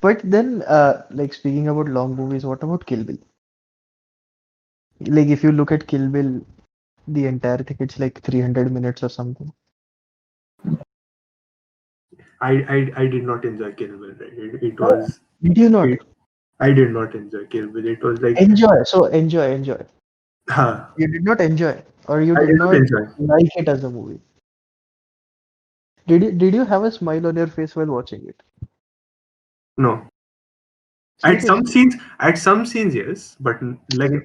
But then, like speaking about long movies, what about Kill Bill? Like if you look at Kill Bill, the entire thing, it's like 300 minutes or something. I did not enjoy Kill Bill. Right? It was Did you not it, I did not enjoy Kill Bill. It was like enjoy? So enjoy. huh, You did not enjoy, or you I did did not not enjoy. like it as a movie. Did you have a smile on your face while watching it? No, Seriously? at some scenes, yes, but like I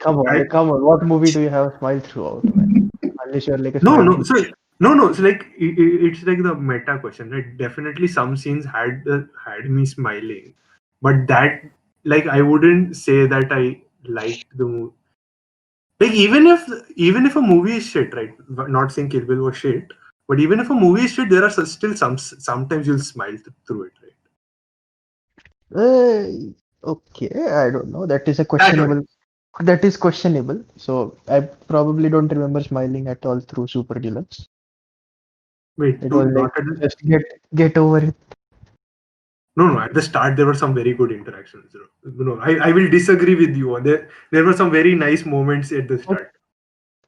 Come on. What movie do you have a smile throughout, man? Unless you're like a no no smiley. so no so like it's like the meta question, right? Definitely, some scenes had me smiling, but that like I wouldn't say that I liked the movie. Like even if a movie is shit, right? Not saying Kill Bill was shit, but even if a movie is shit, there are still sometimes you'll smile through it, right? Uh, okay, I don't know. That is a That way. questionable. That is questionable. So I probably don't remember smiling at all through Super Deluxe. Wait, It was not like at the just get over it. no. At the start, there were some very good interactions. No, I will disagree with you. There were some very nice moments at the But start.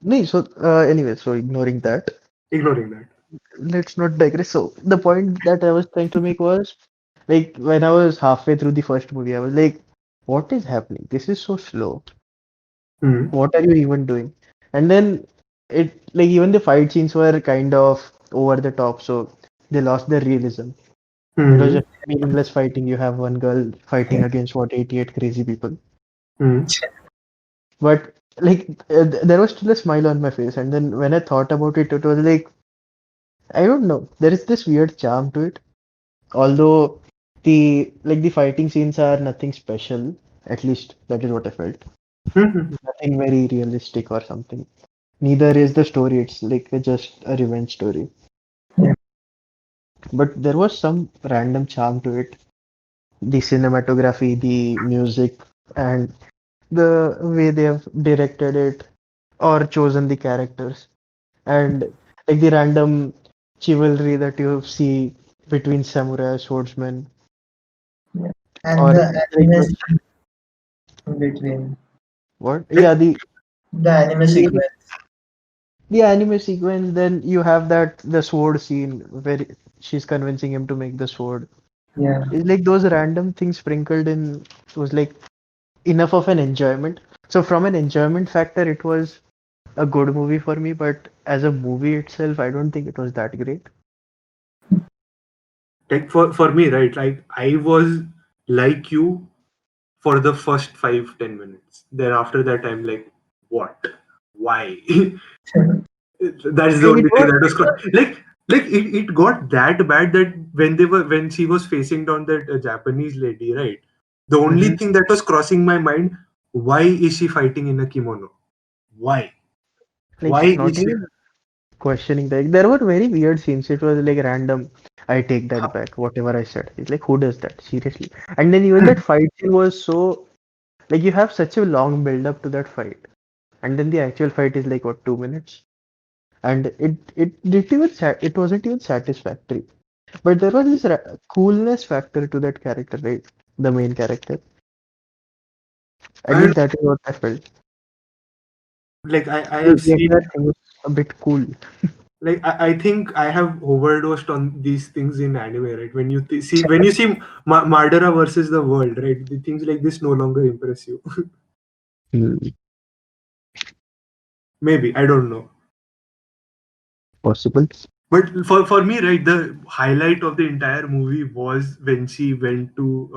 no, so anyway, so ignoring that, Ignoring that. let's not digress. So the point that I was trying to make was like when I was halfway through the first movie, I was like, what is happening? This is so slow. Hmm. What are you even doing? And then it like even the fight scenes were kind of over the top, so they lost their realism. It was Hmm. just meaningless fighting. You have one girl fighting against what 88 crazy people. Hmm. But like there was still a smile on my face, and then when I thought about it, it was like I don't know. There is this weird charm to it. Although the fighting scenes are nothing special, at least that is what I felt. Hmm. Nothing very realistic or something. Neither is the story. It's like just a revenge story. But there was some random charm to it. The cinematography, the music, and the way they have directed it or chosen the characters. And like the random chivalry that you see between samurai swordsmen And or the like anime scene in between. what? Like, Yeah, The anime the sequence. the anime sequence. Then you have the sword scene where she's convincing him to make the sword. Yeah. It's like those random things sprinkled in was like enough of an enjoyment. So from an enjoyment factor, it was a good movie for me. But as a movie itself, I don't think it was that great. like for me, right? Like I was like you for the first 5-10 minutes. Then after that, I'm like, what? Why? That's the Like it only thing was that was it got that bad that when she was facing down that Japanese lady, right? The only Mhm. thing that was crossing my mind, why is she fighting in a kimono? Why? Like Why not is she? even questioning that. There were very weird scenes. It was like random. I take that back. Whatever I said. It's like who does that? Seriously. And then even that fight scene was so like you have such a long build up to that fight, and then the actual fight is like what 2 minutes, and it didn't even it wasn't even satisfactory. But there was this coolness factor to that character, right? The main character. At And least that is what I felt. like I The, have the entire seen thing was a bit cool. like I think I have overdosed on these things in anime, right? When you see Madara versus the world, right? The things like this no longer impress you. Hmm. Maybe I don't know. Possible. But for me, right, the highlight of the entire movie was when she went to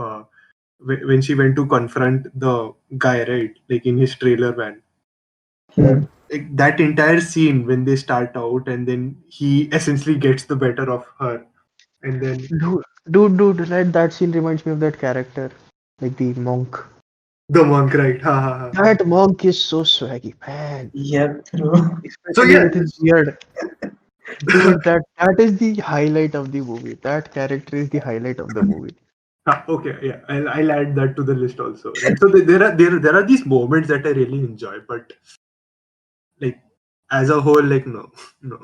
confront the guy, right, like in his trailer van. Yeah. Like that entire scene when they start out and then he essentially gets the better of her, and then That scene reminds me of that character, like the monk. the monk, right? Ha ha ha. That monk is so swaggy, man. Yep, true. So Especially yeah, with his beard. Dude, that is the highlight of the movie. That character is the highlight of the movie. okay, yeah, I'll add that to the list also, right? So there are these moments that I really enjoy, but like as a whole, like no, no.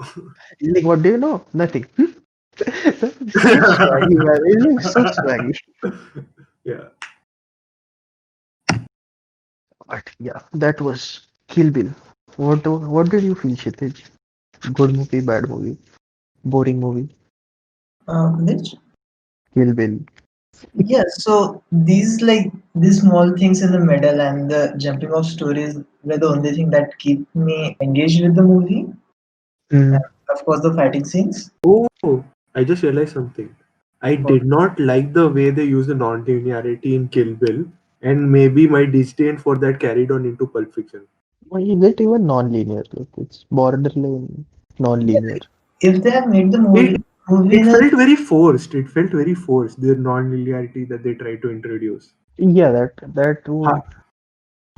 Like, what do you know? Nothing. So swaggy, man. It's like so swaggy. Yeah. But yeah, that was Kill Bill. What did you feel, Kshitij? Good movie, bad movie, boring movie? Which? Kill Bill. Yeah, so these small things in the middle and the jumping off stories were the only thing that keep me engaged with the movie. Mm. And of course, the fighting scenes. Oh, I just realized something. I did not like the way they use the non-linearity in Kill Bill, and maybe my disdain for that carried on into Pulp Fiction. Why is it even non-linear? Like it's borderline Yeah, non-linear. like, if they have made the It movie it in a felt very forced. It felt very forced. The non-linearity that they tried to introduce. Yeah, that would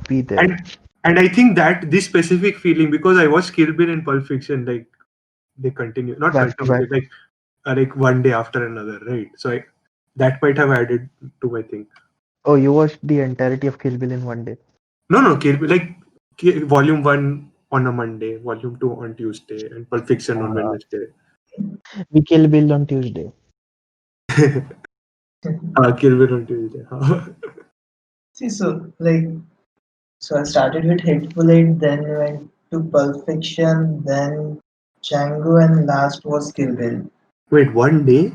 be there. and and I think that this specific feeling, because I watched Kill Bill and Pulp Fiction, like they continue, not Back to continue, back. they like one day after another, right? So that might have added to my thing. Oh, you watched the entirety of Kill Bill in one day. No, Kill Bill, like Volume One on a Monday, Volume Two on Tuesday, and Pulp Fiction on Uh, Wednesday. we Kill Bill on Tuesday. Kill Bill on Tuesday. see, so I started with Hateful Eight, then went to Pulp Fiction, then Django, and last was Kill Bill. Wait, one day?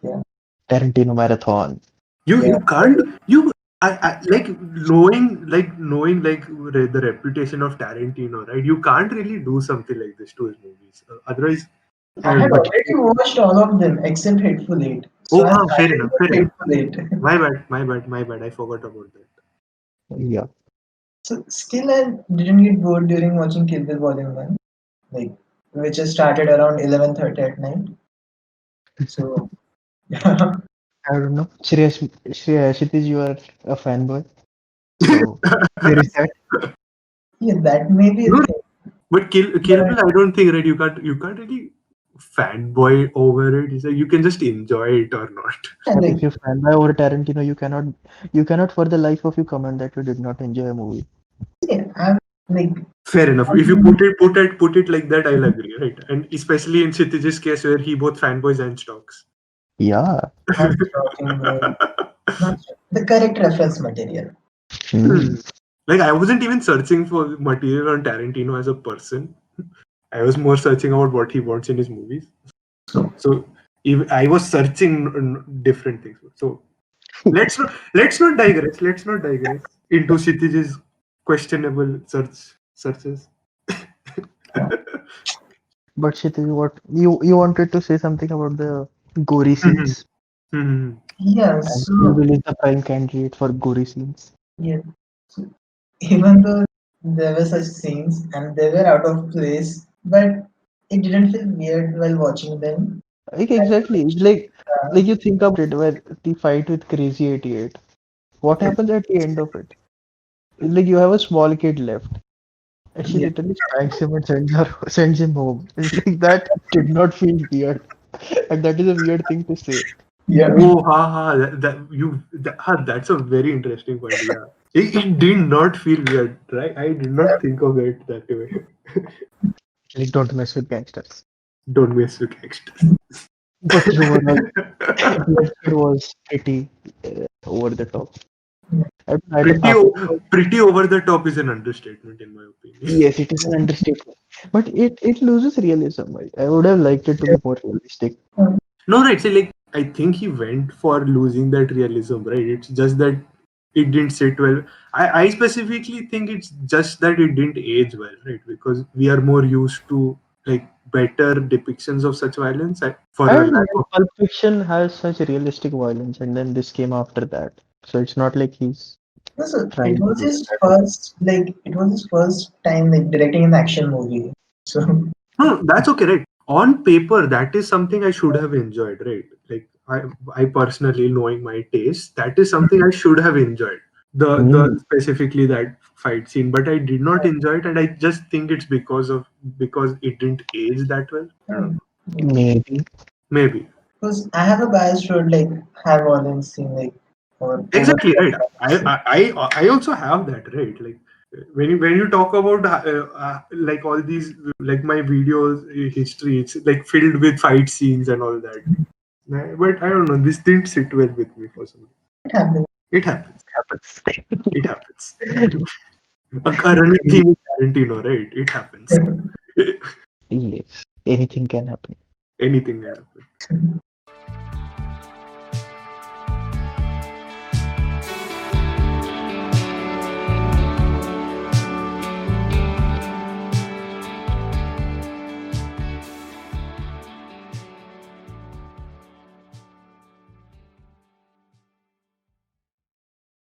Yeah, Tarantino marathon. You yeah. can't you I knowing like the reputation of Tarantino, right? You can't really do something like this to his movies. Otherwise, I I don't had know. But already watched all of them except Hateful Eight. So Oh, I fair started enough, with fair enough. Hateful Eight. My bad. I forgot about that. yeah, So still I didn't get bored during watching Kill Bill Volume 1, like which has started around 11:30 at night. So yeah, I don't know. Shreyas, Kshitij, you are a fanboy. So there is that. that may be a No, thing. but Kill But Bill, I don't think, right? You can't really fanboy over it. It's like you can just enjoy it or not. yeah, But like if you fanboy over Tarantino, you cannot for the life of you comment that you did not enjoy a movie. see, I'm like Fair enough. If you I'm put it like that, I'll agree, right? And especially in Kshitij's case, where he both fanboys and stocks. Yeah. not talking about not the correct reference material. Hmm. Like I wasn't even searching for material on Tarantino as a person. I was more searching about what he wants in his movies. So So if I was searching different things. So let's not digress. Let's not digress into Kshitij's questionable searches. yeah. But Kshitij, what you wanted to say something about the gory Mhm. scenes, Mhm. Yeah, and Kill so Bill is the prime candidate for gory scenes. yeah, so even though there were such scenes and they were out of place, but it didn't feel weird while watching them. Like exactly, it's like Uh, like you think about it, where the fight with Crazy 88. What happens at the end of it? It's like you have a small kid left, and she yeah, literally spanks him and sends him home. It's like that did not feel weird, and that is a weird thing to say. yeah, Oh, that's a very interesting point. Yeah, it did not feel weird, right? I did not think of it that way. Like don't mess with gangsters. Don't mess with gangsters. But overall, Bloodsport was pretty over the top. I don't pretty, after pretty over the top is an understatement, in my opinion. yes, it is an understatement, but it loses realism. I would have liked it to be more realistic. No, right. So, like, I think he went for losing that realism, right? It's just that it didn't sit well. I specifically think it's just that it didn't age well, right? Because we are more used to like better depictions of such violence for I a don't know. lack Like of. Pulp Fiction has such realistic violence, and then this came after that, so it's not like he's so trying to do that. it was his first time like directing an action movie. So No, that's okay, right? On paper, that is something I should have enjoyed, right? Like I personally, knowing my taste, that is something I should have enjoyed. The Mm, specifically that fight scene, but I did not enjoy it, and I just think it's because it didn't age that well. I don't know. maybe. Maybe. because I have a bias toward like high violence scene like or over Exactly the right. top I scene. I I I also have that, right. Like when you talk about like all these like my videos history, it's like filled with fight scenes and all that. But I don't know. This didn't sit well with me for some reason. It happens. It happens. Happens. It happens. A running theme with Tarantino, right? It happens. Yes, anything can happen. Anything can happen.